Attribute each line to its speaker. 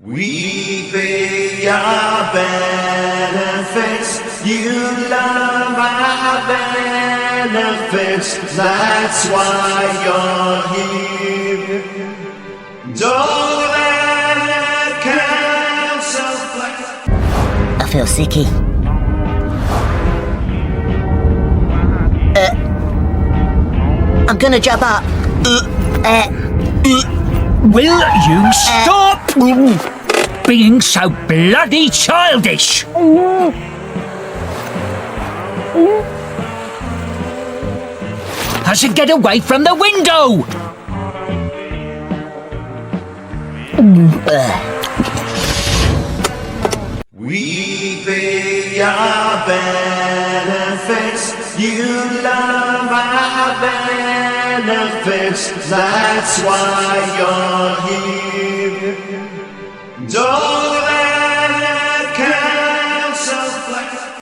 Speaker 1: We pay our benefits, you love our benefits, that's why you're here. Don't let council play.
Speaker 2: I feel sicky. I'm gonna jump up.
Speaker 3: Will you stop being so bloody childish? I should get away from the window!
Speaker 1: We pay our benefits, you love our benefits, that's why you're here. Don't